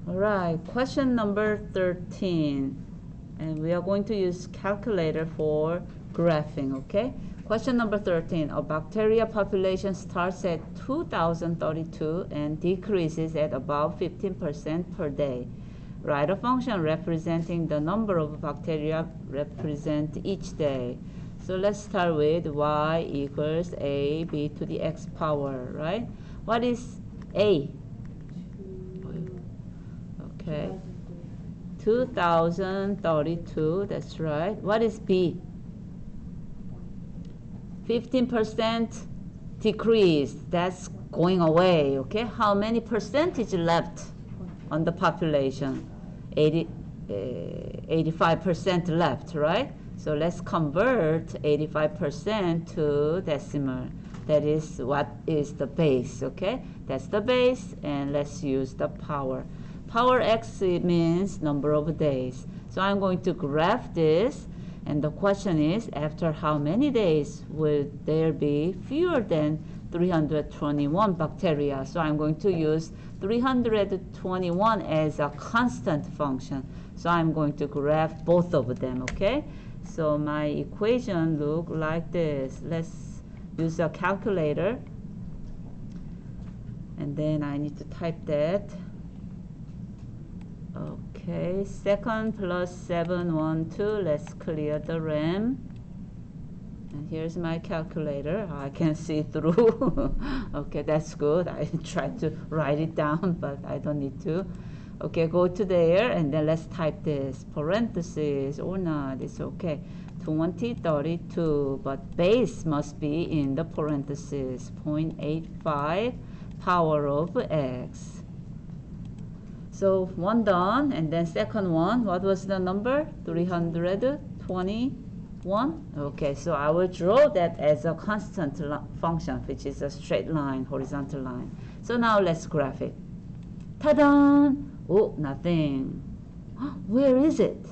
All right, question number 13. And we are going to use calculator for graphing, okay? Question number 13. A bacteria population starts at 2032 and decreases at about 15% per day. Write a function representing the number of bacteria represent each day. So let's start with y equals ab to the x power, right? What is a? Okay. 2032, that's right. What is b? 15% decrease, that's going away, okay? How many percentage left on the population? 85% left, right? So let's convert 85% to decimal. That is what is the base, okay? That's the base, and let's use the power. Power x means number of days. So I'm going to graph this, and the question is, after how many days will there be fewer than 321 bacteria? So I'm going to use 321 as a constant function. So I'm going to graph both of them, okay? So my equation look like this. Let's use a calculator. And then I need to type that. Okay, second plus 712. Let's clear the RAM. And here's my calculator. I can see through. Okay, that's good. I tried to write it down, but I don't need to. Okay, go to there, and then let's type this. Parentheses or not, it's okay. 2032, but base must be in the parentheses. 0.85 power of x. So one done, and then second one, what was the number? 321. Okay, so I will draw that as a constant function, which is a straight line, horizontal line. So now let's graph it. Ta-da! Oh, nothing. Where is it?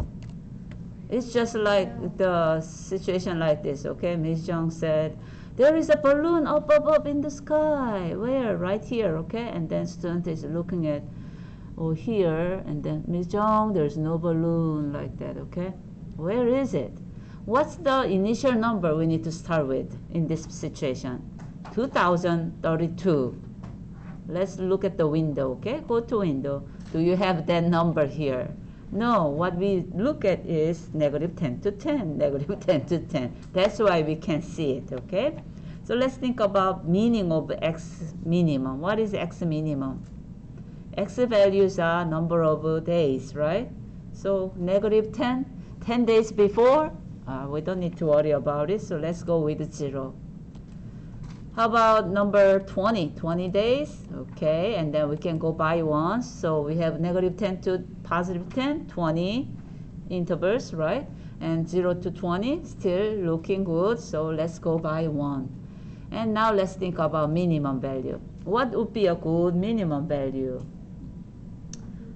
It's just like the situation like this, okay? Ms. Jung said, there is a balloon up in the sky. Where? Right here, okay? And then student is looking at, oh, here, and then Ms. Jung, there's no balloon like that, okay? Where is it? What's the initial number we need to start with in this situation? 2032. Let's look at the window, okay? Go to window. Do you have that number here? No, what we look at is negative 10 to 10, negative 10 to 10. That's why we can see it, okay? So let's think about meaning of x minimum. What is x minimum? X values are number of days, right? So negative 10, 10 days before, we don't need to worry about it, so let's go with 0. How about number 20, 20 days? Okay, and then we can go by 1. So we have negative 10 to positive 10, 20 intervals, right? And 0 to 20, still looking good, so let's go by 1. And now let's think about minimum value. What would be a good minimum value?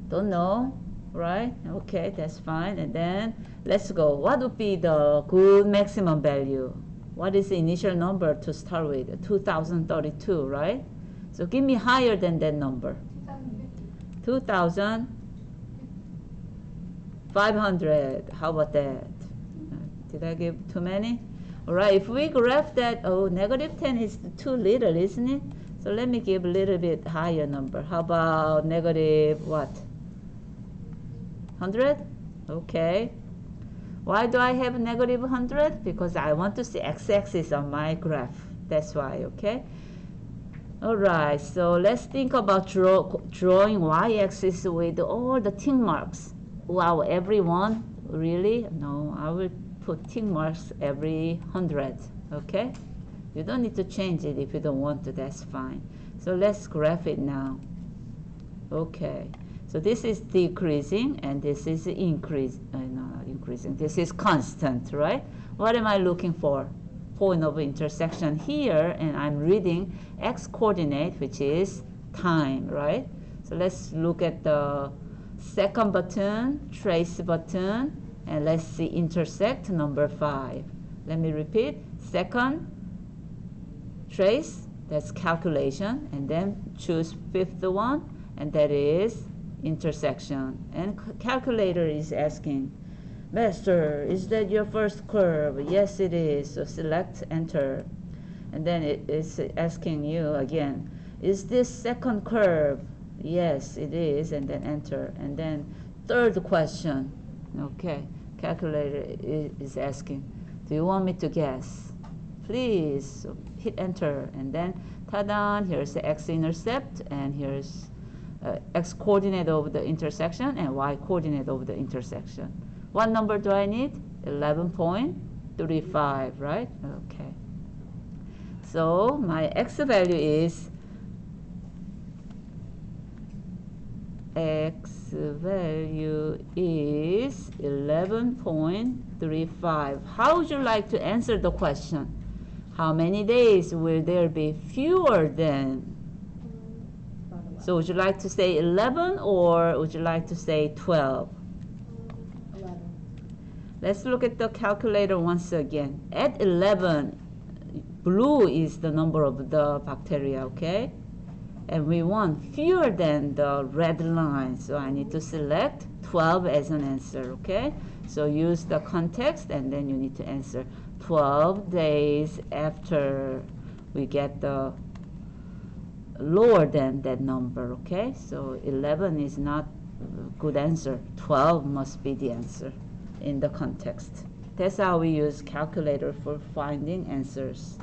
Don't know, right? Okay, that's fine. And then let's go. What would be the good maximum value? What is the initial number to start with? 2032, right? So give me higher than that number. 2,500. How about that? Did I give too many? All right, if we graph that, oh, negative 10 is too little, isn't it? So let me give a little bit higher number. How about negative what? 100? Okay. Why do I have negative 100? Because I want to see x-axis on my graph. That's why, okay? All right, so let's think about drawing y-axis with all the tick marks. Wow, everyone? Really? No, I will put tick marks every 100, okay? You don't need to change it if you don't want to, that's fine. So let's graph it now. Okay. So this is decreasing, and this is increasing. This is constant, right? What am I looking for? Point of intersection here, and I'm reading x coordinate, which is time, right? So let's look at the second button, trace button, and let's see intersect number 5. Let me repeat. Second, trace, that's calculation, and then choose fifth one, and that is intersection. And calculator is asking, Master, is that your first curve? Yes, it is. So select enter. And then it's asking you again, is this second curve? Yes, it is. And then enter. And then third question. Okay, calculator is asking, do you want me to guess? Please. So hit enter. And then ta-da, here's the x-intercept, and here's x coordinate over the intersection and y coordinate over the intersection. What number do I need? 11.35, right? Okay. So my x value is 11.35. How would you like to answer the question? How many days will there be fewer than? So would you like to say 11 or would you like to say 12? 11. Let's look at the calculator once again. At 11, blue is the number of the bacteria, okay? And we want fewer than the red line. So I need to select 12 as an answer, okay? So use the context and then you need to answer 12 days after we get the lower than that number, okay? So 11 is not a good answer. 12 must be the answer in the context. That's how we use calculator for finding answers.